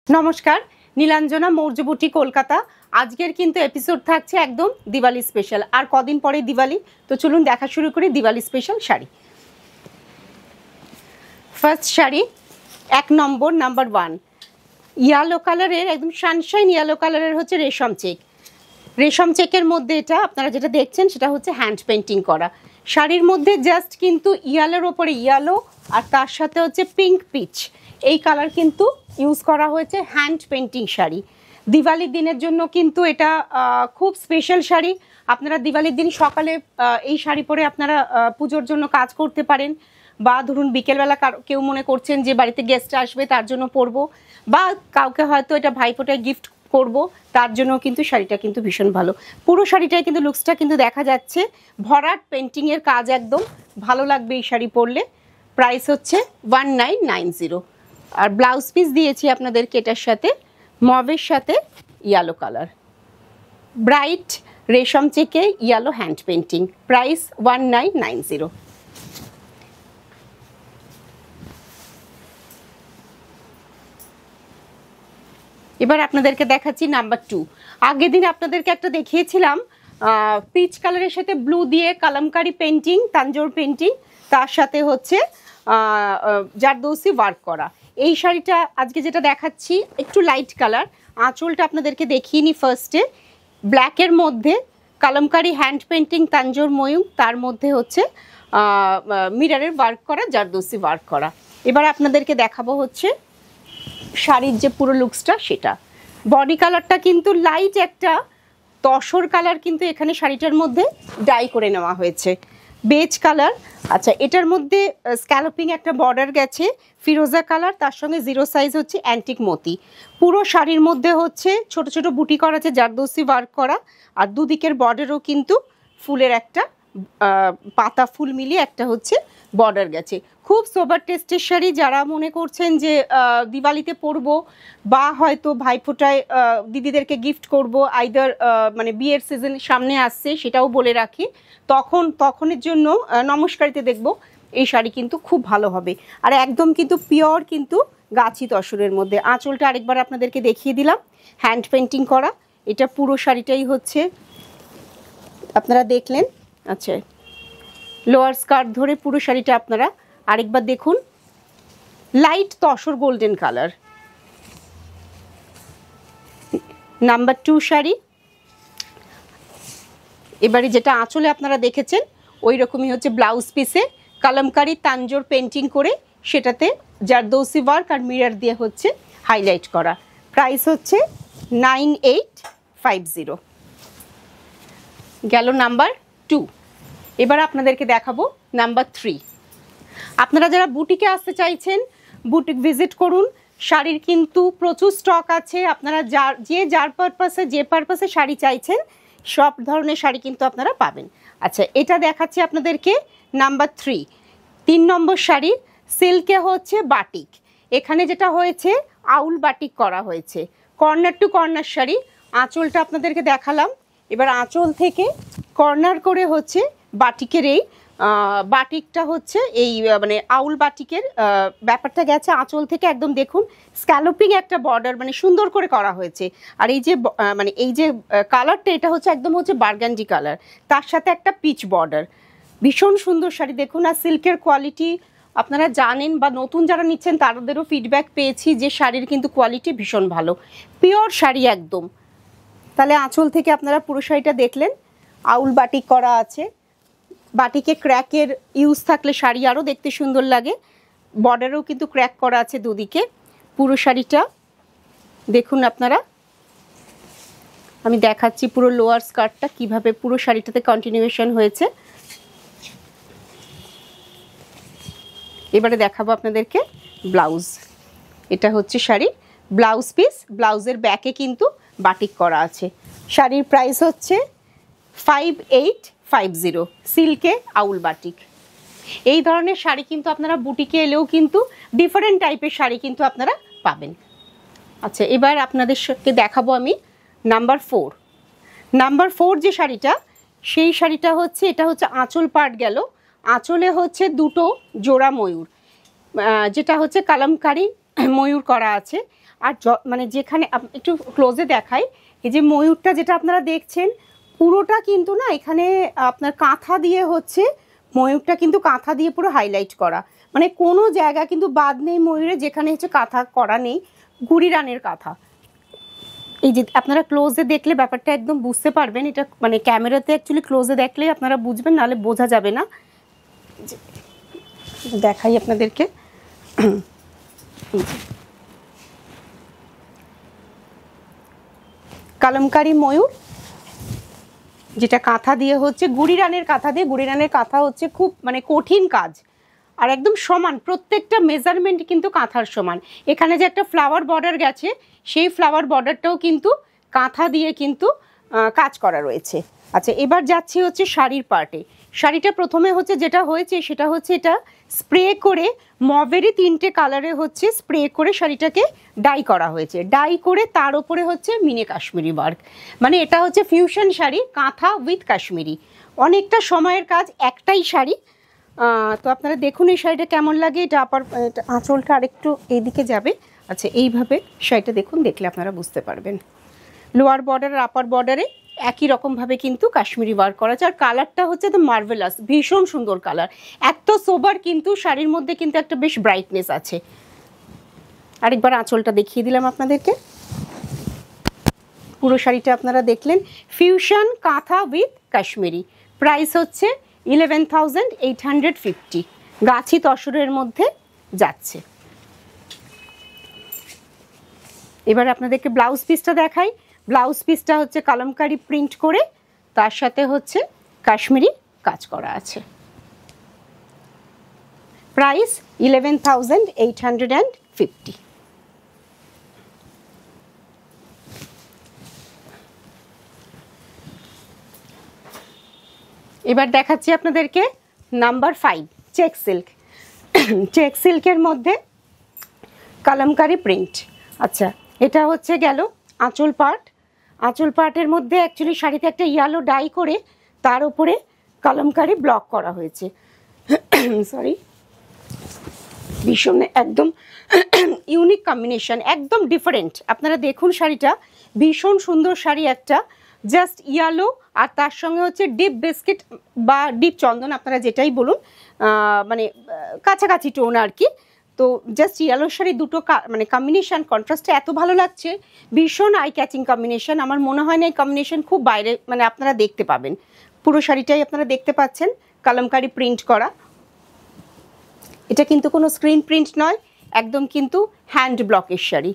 नमस्कार नीलांजना मौर्य बुटीक कलकाता आजकेर किन्तु एपिसोड थाकছে একদম दिवाली स्पेशल और कदिन परे दिवाली तो चलुन देखा शुरू करी दिवाली स्पेशल शाड़ी। फार्स्ट शाड़ी एक नम्बर नम्बर 1 येलो कलर एकदम सानशाइन येलो कलर होच्छे रेशम चेकेर मध्य एटा आपनारा जेटा देखछेन सेटा होच्छे हैंड पेंटिंग करा शाड़ीर मध्य जस्ट किन्तु येलोर ओपरे येलो और तार साथे होच्छे पिंक पिच এই কালার কিন্তু ইউজ করা হয়েছে হ্যান্ড পেইন্টিং শাড়ি। দিওয়ালির দিনের জন্য কিন্তু এটা খুব স্পেশাল শাড়ি। আপনারা দিওয়ালির দিন সকালে এই শাড়ি পরে আপনারা পূজোর জন্য কাজ করতে পারেন বা ধরুন বিকেলবেলা কেউ মনে করছেন যে বাড়িতে গেস্ট আসবে তার জন্য পরবো বা কাউকে হয়তো এটা ভাইফোঁটায় গিফট করব তার জন্য কিন্তু শাড়িটা কিন্তু ভীষণ ভালো। পুরো শাড়িটায় কিন্তু লুকসটা কিন্তু দেখা যাচ্ছে ভরাট পেইন্টিংয়ের কাজ একদম ভালো লাগবে এই শাড়ি পরলে। প্রাইস হচ্ছে 1990 और ब्लाउज पिस दिए आपनादेरके एटार साथे मवेर साथे येलो कलर ब्राइट रेशम Cheke yellow hand painting price 1990। এবার আপনাদেরকে দেখাচ্ছি নাম্বার 2। আগের দিন আপনাদেরকে একটা দেখিয়েছিলাম পিচ কালারের সাথে ব্লু দিয়ে কলমকারি পেইন্টিং তানজোর পেইন্টিং তার সাথে হচ্ছে জারদৌসি ওয়ার্ক করা। এই শাড়িটা আজকে যেটা দেখাচ্ছি একটু লাইট কালার আঁচলটা আপনাদেরকে দেখিয়ে নি। ফার্স্টে ব্ল্যাকের মধ্যে কলমকারি হ্যান্ড পেইন্টিং তানজোর ময়ূর তার মধ্যে হচ্ছে মিররের ওয়ার্ক করা জারদৌসি ওয়ার্ক করা। এবার আপনাদেরকে দেখাবো হচ্ছে শাড়ির যে পুরো লুকসটা সেটা। বডি কালারটা কিন্তু লাইট একটা তসর কালার কিন্তু এখানে শাড়িটার মধ্যে ডাই করে নেওয়া হয়েছে বেজ কালার। আচ্ছা এটার মধ্যে স্ক্যালপিং একটা বর্ডার গেছে ফিরোজা কালার তার সঙ্গে 0 সাইজ হচ্ছে অ্যান্টিক মতি। পুরো শাড়ির মধ্যে হচ্ছে ছোট ছোট বুটি করা আছে জারদৌসি ওয়ার্ক করা আর দুদিকের বর্ডারও কিন্তু ফুলের একটা পাতা ফুল মিলিয়ে একটা হচ্ছে বর্ডার গেছে। খুব সোবার টেস্টের শাড়ি। যারা মনে করছেন যে দিওয়ালিতে পরবো বা হয়তো ভাইফোঁটায় দিদিদেরকে গিফট করব আইদার মানে বিয়ের সিজন সামনে আসছে সেটাও বলে রাখি তখনের জন্য নমস্কারিতে দেখব এই শাড়ি কিন্তু খুব ভালো হবে আর একদম কিন্তু পিওর কিন্তু গাছি তসরের মধ্যে। আঁচলটা আরেকবার আপনাদেরকে দেখিয়ে দিলাম হ্যান্ড পেইন্টিং করা। এটা পুরো শাড়িটাই হচ্ছে আপনারা দেখলেন। আচ্ছা লোয়ার স্কার্ট ধরে পুরো শাড়িটা আপনারা আরেকবার দেখুন light tussar golden colour. Number 2 sari. এবারে যেটা আঁচলে আপনারা দেখেছেন ওই রকমই হচ্ছে ব্লাউজ পিসে কলমকারি তানজোর পেইন্টিং করে সেটাতে জারদৌসি ওয়ার্ক আর মিরর দিয়ে হচ্ছে হাইলাইট করা। প্রাইস হচ্ছে 9850 গেল নাম্বার 2। এবার আপনাদেরকে দেখাবো নাম্বার 3। আপনারা যারা বুটিকে আসতে চাইছেন বুটিক ভিজিট করুন। শাড়ির কিন্তু প্রচুর স্টক আছে। আপনারা যার পারপাসে শাড়ি চাইছেন সব ধরনের শাড়ি কিন্তু আপনারা পাবেন। আচ্ছা এটা দেখাচ্ছি আপনাদেরকে নাম্বার 3 নম্বর শাড়ি সিল্কে হচ্ছে বাটিক। এখানে যেটা হয়েছে আউল বাটিক করা হয়েছে কর্নার টু কর্নার শাড়ি। আঁচলটা আপনাদেরকে দেখালাম। এবার আঁচল থেকে কর্নার করে হচ্ছে বাটিকের এই বাটিকটা হচ্ছে এই মানে আউল বাটিকের ব্যাপারটা গেছে আঁচল থেকে একদম দেখুন স্ক্যালপিং একটা বর্ডার মানে সুন্দর করে করা হয়েছে। আর এই যে মানে এই যে কালারটা এটা হচ্ছে একদম হচ্ছে বার্গান্ডি কালার তার সাথে একটা পিচ বর্ডার ভীষণ সুন্দর শাড়ি দেখুন। আর সিল্কের কোয়ালিটি আপনারা জানেন বা নতুন যারা নিচ্ছেন তাদেরও ফিডব্যাক পেয়েছি যে শাড়ির কিন্তু কোয়ালিটি ভীষণ ভালো পিওর শাড়ি একদম। তাহলে আঁচল থেকে আপনারা পুরো শাড়িটা দেখলেন আউল বাটিক করা আছে। বাটিকে ক্র্যাকের ইউজ থাকলে শাড়ি আরও দেখতে সুন্দর লাগে। বর্ডারেও কিন্তু ক্র্যাক করা আছে দুদিকে। পুরো শাড়িটা দেখুন আপনারা। আমি দেখাচ্ছি পুরো লোয়ার স্কার্টটা কিভাবে পুরো শাড়িটাতে কন্টিনিউয়েশন হয়েছে। এবারে দেখাবো আপনাদেরকে ব্লাউজ। এটা হচ্ছে শাড়ি ব্লাউজ পিস। ব্লাউজের ব্যাকে কিন্তু বাটিক করা আছে। শাড়ির প্রাইস হচ্ছে 5850 সিল্কে আউল বাটিক। এই ধরনের শাড়ি কিন্তু আপনারা বুটিকে এলেও কিন্তু ডিফারেন্ট টাইপের শাড়ি কিন্তু আপনারা পাবেন। আচ্ছা এবার আপনাদের সাথে দেখাবো আমি নাম্বার 4। নাম্বার 4 যে শাড়িটা সেই শাড়িটা হচ্ছে এটা হচ্ছে আঁচল পার্ট গেল। আঁচলে হচ্ছে দুটো জোড়া ময়ূর যেটা হচ্ছে কলমকারি ময়ূর করা আছে। আর মানে যেখানে একটু ক্লোজে দেখাই, এই যে ময়ূরটা যেটা আপনারা দেখছেন পুরোটা কিন্তু না এখানে আপনার কাঁথা দিয়ে হচ্ছে, ময়ূরটা কিন্তু কাঁথা দিয়ে পুরো হাইলাইট করা, মানে কোনো জায়গা কিন্তু বাদ নেই ময়ূরে যেখানে হচ্ছে কাঁথা করা নেই, গুড়ি রানের কাঁথা। এই যে আপনারা ক্লোজে দেখলে ব্যাপারটা একদম বুঝতে পারবেন, এটা মানে ক্যামেরাতে অ্যাকচুয়ালি ক্লোজে দেখলেই আপনারা বুঝবেন, নাহলে বোঝা যাবে না। দেখাই আপনাদেরকে, কালামকারী ময়ূর যেটা কাঁথা দিয়ে হচ্ছে, গুড়ি রানের কাঁথা দিয়ে, গুড়ি রানের কাঁথা হচ্ছে খুব মানে কঠিন কাজ, আর একদম সমান, প্রত্যেকটা মেজারমেন্ট কিন্তু কাঁথার সমান। এখানে যে একটা ফ্লাওয়ার বর্ডার গেছে, সেই ফ্লাওয়ার বর্ডারটাও কিন্তু কাঁথা দিয়ে কিন্তু কাজ করা রয়েছে। আচ্ছা, এবার যাচ্ছি হচ্ছে শাড়ির পার্টে। শাড়িটা প্রথমে হচ্ছে যেটা হয়েছে সেটা হচ্ছে এটা স্প্রে করে মভেরই 3টে কালারে হচ্ছে স্প্রে করে শাড়িটাকে ডাই করা হয়েছে, ডাই করে তার উপরে হচ্ছে মিনে কাশ্মীরি ওয়ার্ক, মানে এটা হচ্ছে ফিউশন শাড়ি, কাঁথা উইথ কাশ্মীরি, অনেকটা সময়ের কাজ, একটাই শাড়ি। তো আপনারা দেখুন এই শাড়িটা কেমন লাগে। এটা আঁচলটা আরেকটু এইদিকে যাবে। আচ্ছা, এইভাবে শাড়িটা দেখুন, দেখলে আপনারা বুঝতে পারবেন। লোয়ার বর্ডার আর আপার বর্ডারে একই রকমভাবে কিন্তু কাশ্মীরি ওয়ার্ক করা আছে, আর কালারটা হচ্ছে তো মার্ভেলাস, ভীষণ সুন্দর কালার, এত সোবার কিন্তু শাড়ির মধ্যে কিন্তু একটা বেশ ব্রাইটনেস আছে। আরেকবার আঁচলটা দেখিয়ে দিলাম আপনাদেরকে, পুরো শাড়িটা আপনারা দেখলেন, ফিউশন কাঁথা উইথ কাশ্মীরি, প্রাইস হচ্ছে 11,850, গাছি তসরের মধ্যে যাচ্ছে। এবার আপনাদেরকে ব্লাউজ পিসটা দেখাই। ব্লাউজ পিসটা হচ্ছে কালামকারী প্রিন্ট করে তার সাথে হচ্ছে কাশ্মীরি কাজ করা আছে, প্রাইস 11,850। এবার দেখাচ্ছি আপনাদেরকে নাম্বার 5 চেক সিল্ক। চেক সিল্কের মধ্যে কালামকারী প্রিন্ট। আচ্ছা, এটা হচ্ছে গেল আঁচল পার্ট। আঁচল পার্টের মধ্যে অ্যাকচুয়ালি শাড়িতে একটা ইয়েলো ডাই করে তার উপরে কালামকারী ব্লক করা হয়েছে, সরি, ভীষণ একদম ইউনিক কম্বিনেশন, একদম ডিফারেন্ট। আপনারা দেখুন শাড়িটা, ভীষণ সুন্দর শাড়ি একটা, জাস্ট ইয়েলো আর তার সঙ্গে হচ্ছে ডিপ বিস্কিট বা ডিপ চন্দন, আপনারা যেটাই বলুন, মানে কাছাকাছি টোন আর কি। তো জাস্ট ইয়েলো শাড়ি দুটো মানে কম্বিনেশন কন্ট্রাস্টে এত ভালো লাগছে, ভীষণ আই ক্যাচিং কম্বিনেশন। আমার মনে হয় না এই কম্বিনেশন খুব বাইরে মানে আপনারা দেখতে পাবেন। পুরো শাড়িটাই আপনারা দেখতে পাচ্ছেন কালামকারী প্রিন্ট করা, এটা কিন্তু কোনো স্ক্রিন প্রিন্ট নয়, একদম কিন্তু হ্যান্ড ব্লকের শাড়ি।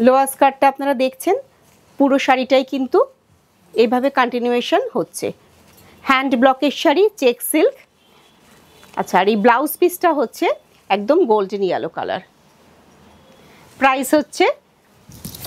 লোয়ার স্কার্টটা আপনারা দেখছেন, পুরো শাড়িটাই কিন্তু এইভাবে কন্টিনিউয়েশন হচ্ছে, হ্যান্ড ব্লকের শাড়ি, চেক সিল্ক। আচ্ছা, আর এই ব্লাউজ পিসটা হচ্ছে একদম গোল্ডেন ইয়েলো কালার, প্রাইস হচ্ছে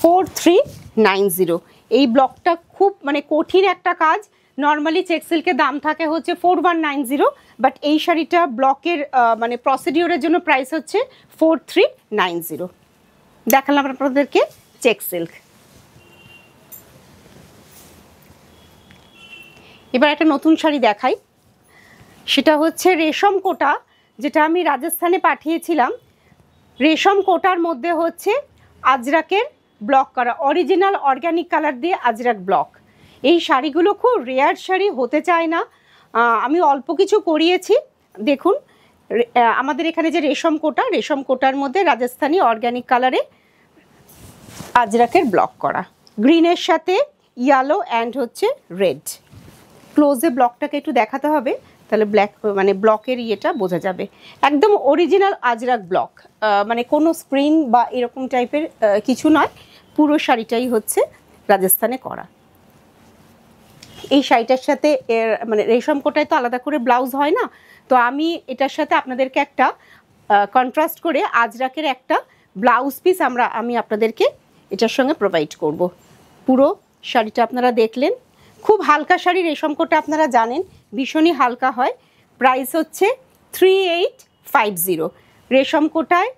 4390। এই ব্লকটা খুব মানে কঠিন একটা কাজ, নর্মালি চেক সিল্কের দাম থাকে হচ্ছে 4190, বাট এই শাড়িটা ব্লকের মানে প্রসিডিওরের জন্য প্রাইস হচ্ছে 4390। দেখালাম আপনাদেরকে চেক সিল্ক। এবার একটা নতুন শাড়ি দেখাই, সেটা হচ্ছে রেশম কোটা, যেটা আমি রাজস্থানে পাঠিয়েছিলাম। রেশম কোটার মধ্যে হচ্ছে আজরাকের ব্লক করা, অরিজিনাল অর্গ্যানিক কালার দিয়ে আজরাক ব্লক। এই শাড়িগুলো খুব রেয়ার শাড়ি, হতে চায় না, আমি অল্প কিছু করিয়েছি। দেখুন আমাদের এখানে যে রেশম কোটা, রেশম কোটার মধ্যে রাজস্থানি অর্গ্যানিক কালারে আজরাকের ব্লক করা, গ্রিনের সাথে ইয়েলো অ্যান্ড হচ্ছে রেড। ক্লোজে ব্লকটাকে একটু দেখাতে হবে, তাহলে ব্ল্যাক মানে ব্লকের ইয়েটা বোঝা যাবে, একদম অরিজিনাল আজরাক ব্লক, মানে কোনো স্ক্রিন বা এরকম টাইপের কিছু নয়, পুরো শাড়িটাই হচ্ছে রাজস্থানে করা। এই শাড়িটার সাথে মানে রেশম কোটায় তো আলাদা করে ব্লাউজ হয় না, তো আমি এটার সাথে আপনাদেরকে একটা কন্ট্রাস্ট করে আজরাকের একটা ব্লাউজ পিস আমি আপনাদেরকে এটার সঙ্গে প্রোভাইড করব। পুরো শাড়িটা আপনারা দেখলেন, খুব হালকা শাড়ি, রেশম কোটা আপনারা জানেন ভীষণই হালকা হয়। প্রাইস হচ্ছে 3850, রেশম কোটায়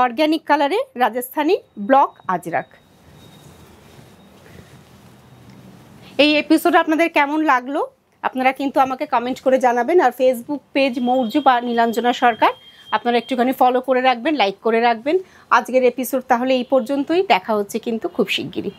অর্গ্যানিক কালারে রাজস্থানি ব্লক আজরাক। এই এপিসোড আপনাদের কেমন লাগলো আপনারা কিন্তু আমাকে কমেন্ট করে জানাবেন, আর ফেসবুক পেজ মৌর্য বা নীলাঞ্জনা সরকার, আপনারা একটুখানি ফলো করে রাখবেন, লাইক করে রাখবেন। আজকের এপিসোড তাহলে এই পর্যন্তই, দেখা হচ্ছে কিন্তু খুব শিগগিরই।